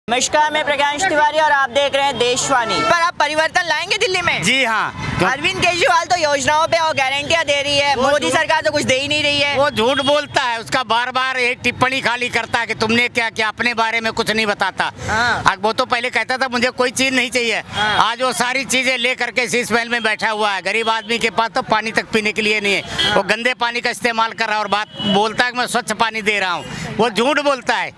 नमस्कार, मैं प्रकाश तिवारी और आप देख रहे हैं देशवाणी। पर आप परिवर्तन लाएंगे दिल्ली में? जी हाँ। अरविंद केजरीवाल तो योजनाओं पे और गारंटियां दे रही है, मोदी सरकार तो कुछ दे ही नहीं रही है। वो झूठ बोलता है, उसका बार बार एक टिप्पणी खाली करता है कि तुमने क्या किया, अपने बारे में कुछ नहीं बताता। वो तो पहले कहता था मुझे कोई चीज नहीं चाहिए, आज वो सारी चीजें ले करके शीश महल में बैठा हुआ है। गरीब आदमी के पास तो पानी तक पीने के लिए नहीं है, वो गंदे पानी का इस्तेमाल कर रहा है और बात बोलता है कि मैं स्वच्छ पानी दे रहा हूँ। वो झूठ बोलता है।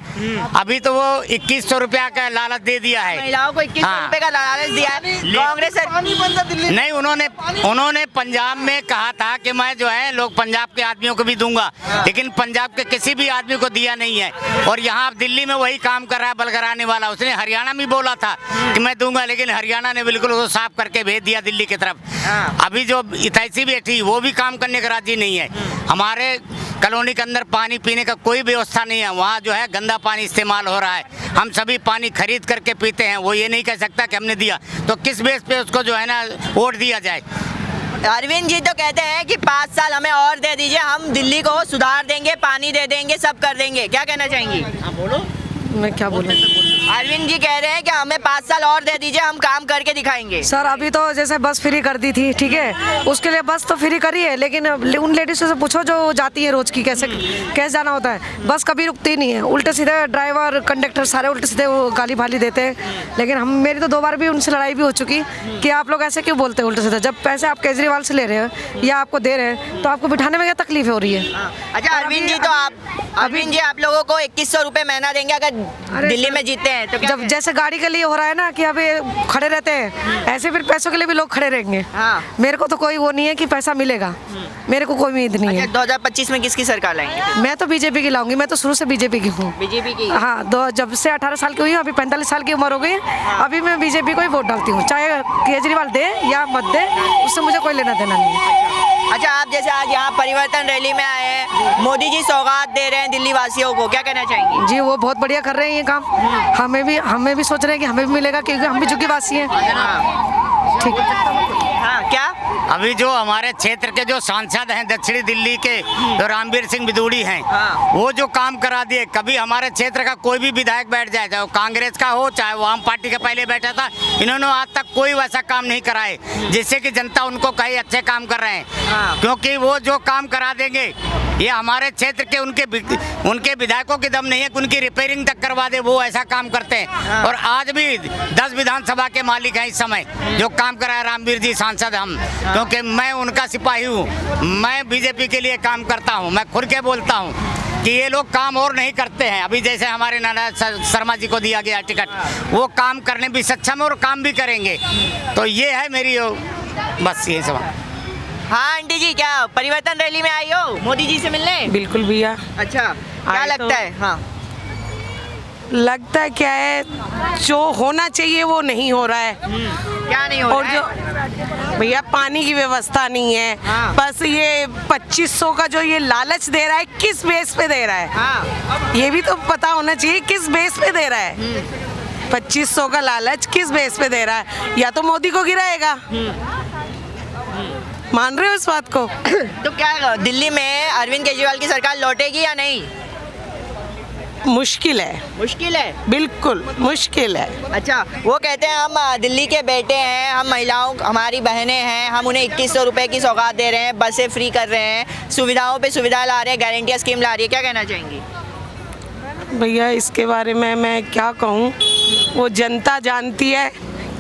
अभी तो वो 2100 रुपया का लालच दे दिया है, महिलाओं को 2100 रुपए का लालच दिया है कांग्रेस नहीं। उन्होंने पंजाब में कहा था कि मैं जो है लोग पंजाब के आदमियों को भी दूंगा, लेकिन पंजाब के किसी भी आदमी को दिया नहीं है। और यहाँ दिल्ली में वही काम कर रहा है बलगराने वाला। उसने हरियाणा में बोला था कि मैं दूंगा, लेकिन हरियाणा ने बिल्कुल उसको साफ करके भेज दिया दिल्ली की तरफ। अभी जो इतैसी बैठी वो भी काम करने का राजी नहीं है। हमारे कॉलोनी के अंदर पानी पीने का कोई व्यवस्था नहीं है, वहाँ जो है गंदा पानी इस्तेमाल हो रहा है। हम सभी पानी खरीद करके पीते हैं। वो ये नहीं कह सकता कि हमने दिया, तो किस बेस पे उसको जो है ना वोट दिया जाए। अरविंद जी तो कहते हैं कि 5 साल हमें और दे दीजिए, हम दिल्ली को सुधार देंगे, पानी दे देंगे, सब कर देंगे। क्या कहना चाहेंगी? बोलो। मैं क्या बोलूं? अरविंद जी कह रहे हैं कि हमें 5 साल और दे दीजिए, हम काम करके दिखाएंगे। सर अभी तो जैसे बस फ्री कर दी थी, ठीक है, उसके लिए बस तो फ्री करी है, लेकिन उन लेडीज़ से पूछो जो जाती है रोज की, कैसे जाना होता है। बस कभी रुकती नहीं है, उल्टे सीधे ड्राइवर कंडक्टर सारे उल्टे सीधे वो गाली भाली देते हैं। लेकिन मेरी तो 2 बार भी उनसे लड़ाई भी हो चुकी कि आप लोग ऐसे क्यों बोलते हैं उल्टे सीधे। जब पैसे आप केजरीवाल से ले रहे हो या आपको दे रहे हैं तो आपको बिठाने में क्या तकलीफ हो रही है? अच्छा अरविंद जी, तो अरविंद जी आप लोगों को 2100 रुपए महीना देंगे अगर दिल्ली में जीतते हैं तो? जब जैसे गाड़ी के लिए हो रहा है ना कि अभी खड़े रहते हैं, ऐसे फिर पैसों के लिए भी लोग खड़े रहेंगे। मेरे को तो कोई वो नहीं है कि पैसा मिलेगा, मेरे को कोई उम्मीद नहीं है। 2025 में किसकी सरकार लाएंगे? मैं तो बीजेपी की लाऊंगी, मैं तो शुरू से बीजेपी की हूँ। बीजेपी की? हाँ, जब से 18 साल की हुई हूँ, अभी 45 साल की उम्र हो गई है, अभी मैं बीजेपी को ही वोट डालती हूँ, चाहे केजरीवाल दे या मत दे, उससे मुझे कोई लेना देना नहीं है। अच्छा, आप जैसे आज यहाँ परिवर्तन रैली में आए हैं, मोदी जी सौगात दे रहे हैं दिल्ली वासियों को, क्या कहना चाहेंगे? जी वो बहुत बढ़िया कर रहे हैं ये काम। हमें भी सोच रहे हैं कि हमें भी मिलेगा, क्योंकि हम भी झुग्गी वासी हैं। ठीक। हाँ, क्या अभी जो हमारे क्षेत्र के जो सांसद हैं दक्षिणी दिल्ली के, जो रामवीर सिंह बिदूड़ी हैं, वो जो काम करा दिए, कभी हमारे क्षेत्र का कोई भी विधायक बैठ जाए, चाहे वो कांग्रेस का हो चाहे वो आम पार्टी का पहले बैठा था, इन्होंने आज तक कोई वैसा काम नहीं कराए जिससे कि जनता उनको कहे अच्छे काम कर रहे हैं। क्योंकि वो जो काम करा देंगे, ये हमारे क्षेत्र के उनके विधायकों के दम नहीं है कि उनकी रिपेयरिंग तक करवा दे, वो ऐसा काम करते हैं। और आज भी 10 विधानसभा के मालिक हैं इस समय जो काम कराए रामवीर जी सांसद हम, क्योंकि मैं उनका सिपाही हूँ। मैं बीजेपी के लिए काम करता हूँ, मैं खुल के बोलता हूँ कि ये लोग काम और नहीं करते हैं। अभी जैसे हमारे नाना शर्मा जी को दिया गया टिकट, वो काम करने भी सक्षम है और काम भी करेंगे। तो ये है मेरी बस यही सवाल। हाँ आंटी जी, क्या परिवर्तन रैली में आई हो मोदी जी से मिलने? बिल्कुल भैया। अच्छा, क्या लगता है? हाँ, लगता है क्या है, जो होना चाहिए वो नहीं हो रहा है। क्या नहीं हो और रहा जो भैया पानी की व्यवस्था नहीं है। बस ये 2500 का जो ये लालच दे रहा है, किस बेस पे दे रहा है? ये भी तो पता होना चाहिए किस बेस पे दे रहा है। 2500 का लालच किस बेस पे दे रहा है? या तो मोदी को गिराएगा। मान रहे हो इस बात को? तो क्या दिल्ली में अरविंद केजरीवाल की सरकार लौटेगी या नहीं? मुश्किल है। मुश्किल है? बिल्कुल मुश्किल है। अच्छा, वो कहते हैं हम दिल्ली के बेटे हैं, हम महिलाओं, हमारी बहनें हैं, हम उन्हें 2100 रुपए की सौगात दे रहे हैं, बसें फ्री कर रहे हैं, सुविधाओं पे सुविधा ला रहे हैं, गारंटियाँ स्कीम ला रही है। क्या कहना चाहेंगी? भैया इसके बारे में मैं क्या कहूँ, वो जनता जानती है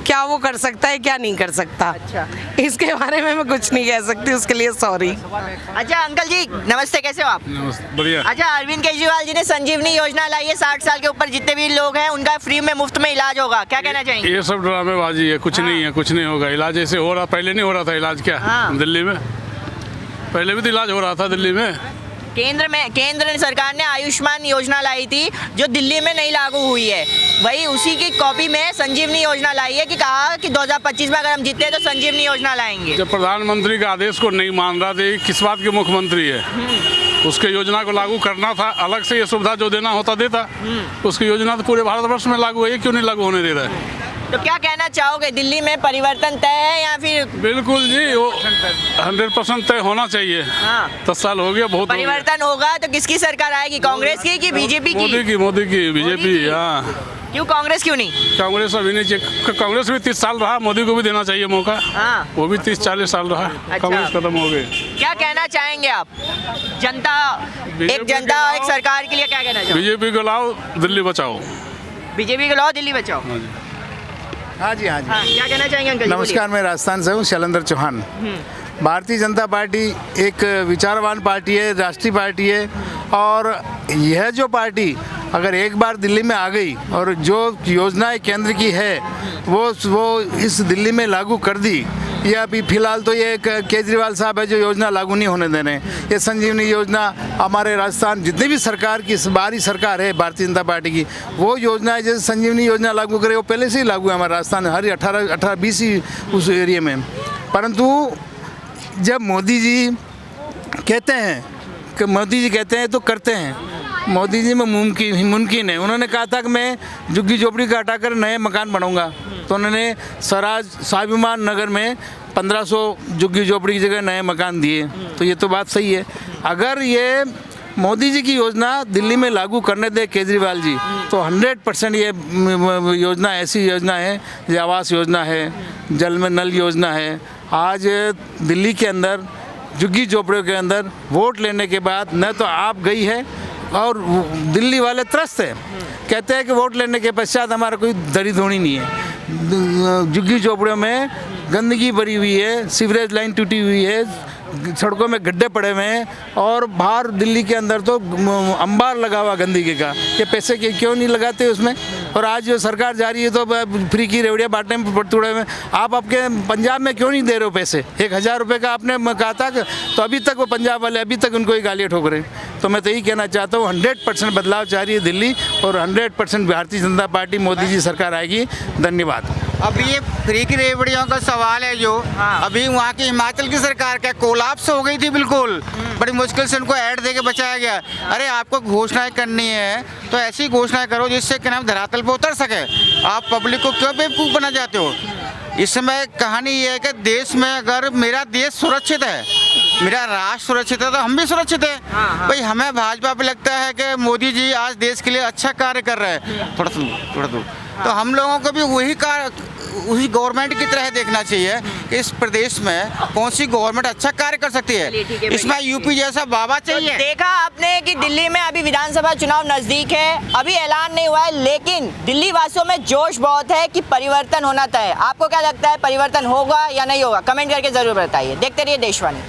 क्या वो कर सकता है क्या नहीं कर सकता। अच्छा, इसके बारे में मैं कुछ नहीं कह सकती, उसके लिए सॉरी। अच्छा अंकल जी नमस्ते, कैसे हो आप? नमस्ते, बढ़िया। अच्छा, अरविंद केजरीवाल जी ने संजीवनी योजना लाई है, 60 साल के ऊपर जितने भी लोग हैं उनका फ्री में मुफ्त में इलाज होगा। क्या कहना चाहेंगे? ये सब ड्रामेबाजी है, कुछ नहीं है, कुछ नहीं होगा। इलाज ऐसे हो रहा, पहले नहीं हो रहा था इलाज क्या? दिल्ली में पहले भी तो इलाज हो रहा था दिल्ली में। केंद्र सरकार ने आयुष्मान योजना लाई थी जो दिल्ली में नहीं लागू हुई है, वही उसी की कॉपी में संजीवनी योजना लाई है कि कहा कि 2025 में अगर हम जीते तो संजीवनी योजना लाएंगे। जब प्रधानमंत्री के आदेश को नहीं मान रहा था, किस बात के मुख्यमंत्री है? उसके योजना को लागू करना था, अलग से ये सुविधा जो देना होता देता। उसकी योजना तो पूरे भारतवर्ष में लागू है, क्यों नहीं लागू होने दे रहा है? तो क्या कहना चाहोगे, दिल्ली में परिवर्तन तय है या फिर? बिल्कुल जी, वो 100% तय होना चाहिए। 10 साल हो गया, बहुत परिवर्तन होगा तो किसकी सरकार आएगी, कांग्रेस की कि बीजेपी की? मोदी की बीजेपी। हाँ, क्यों कांग्रेस क्यों नहीं? कांग्रेस अभी नहीं चाहिए। कांग्रेस भी 30 साल रहा, मोदी को भी देना चाहिए मौका। हाँ। वो भी 30-40 साल रहा, कांग्रेस खत्म हो गई। क्या कहना चाहेंगे आप? जनता, एक जनता एक सरकार के लिए क्या कहना चाहोगे? बीजेपी को लाओ, दिल्ली बचाओ। बीजेपी को लाओ, दिल्ली बचाओ। हाँ जी, हाँ जी। हाँ, क्या कहना चाहेंगे अंकल जी? नमस्कार, मैं राजस्थान से हूँ, शैलेंद्र चौहान। भारतीय जनता पार्टी एक विचारवान पार्टी है, राष्ट्रीय पार्टी है, और यह जो पार्टी अगर एक बार दिल्ली में आ गई और जो योजनाएं केंद्र की है वो इस दिल्ली में लागू कर दी, ये अभी फिलहाल तो ये केजरीवाल साहब है जो योजना लागू नहीं होने दे रहे हैं। ये संजीवनी योजना हमारे राजस्थान जितनी भी सरकार की बाहरी सरकार है भारतीय जनता पार्टी की, वो योजना जैसे संजीवनी योजना लागू करे, वो पहले से ही लागू है हमारे राजस्थान में, हर 18-20 ही उस एरिया में। परंतु जब मोदी जी कहते हैं तो करते हैं। मोदी जी में मुमकिन है। उन्होंने कहा था कि मैं झुग्गी झोपड़ी का हटाकर नए मकान बनाऊंगा, तो उन्होंने स्वराज स्वाभिमान नगर में 1500 झुग्गी झोपड़ी की जगह नए मकान दिए, तो ये तो बात सही है। अगर ये मोदी जी की योजना दिल्ली में लागू करने दे केजरीवाल जी, तो 100% ये योजना ऐसी योजना है, जो आवास योजना है, जल में नल योजना है। आज दिल्ली के अंदर झुग्गी झोपड़ियों के अंदर वोट लेने के बाद न तो आप गई है, और दिल्ली वाले त्रस्त हैं, कहते हैं कि वोट लेने के पश्चात हमारा कोई दरी धोनी नहीं है। झुग्गी झोपड़ियों में गंदगी भरी हुई है, सीवरेज लाइन टूटी हुई है, सड़कों में गड्ढे पड़े हुए हैं, और बाहर दिल्ली के अंदर तो अंबार लगा हुआ गंदगी का। ये पैसे क्यों नहीं लगाते उसमें? और आज जो सरकार जा रही है तो फ्री की रेवड़ियाँ बांटने में पड़तुड़े में। आप आपके पंजाब में क्यों नहीं दे रहे हो पैसे? 1000 रुपये का आपने कहा था, तो अभी तक वो पंजाब वाले अभी तक उनको ही गालियाँ ठोक रहे हैं। तो मैं तो यही कहना चाहता हूँ, 100% बदलाव चाह रही है दिल्ली, और 100% भारतीय जनता पार्टी मोदी जी सरकार आएगी। धन्यवाद। अब ये फ्री की रेवड़ियों का सवाल है जो अभी वहाँ की हिमाचल की सरकार का कोलैप्स हो गई थी, बिल्कुल बड़ी मुश्किल से उनको ऐड देके बचाया गया। अरे आपको घोषणाएं करनी है तो ऐसी घोषणाएं करो जिससे कि नाम धरातल पे उतर सके। आप पब्लिक को क्यों बेवकूफ़ बना जाते हो? इस समय कहानी ये है कि देश में अगर मेरा देश सुरक्षित है, मेरा राष्ट्र सुरक्षित है, तो हम भी सुरक्षित है। भाई हमें भाजपा पे लगता है कि मोदी जी आज देश के लिए अच्छा कार्य कर रहे हैं, थोड़ा दूर, तो हम लोगों को भी उसी गवर्नमेंट की तरह देखना चाहिए कि इस प्रदेश में कौन सी गवर्नमेंट अच्छा कार्य कर सकती है। इसमें यूपी जैसा बाबा चाहिए। देखा आपने कि दिल्ली में अभी विधानसभा चुनाव नजदीक है, अभी ऐलान नहीं हुआ है, लेकिन दिल्ली वासियों में जोश बहुत है कि परिवर्तन होना तय है। आपको क्या लगता है, परिवर्तन होगा या नहीं होगा? कमेंट करके जरूर बताइए। देखते रहिए देशवाणी।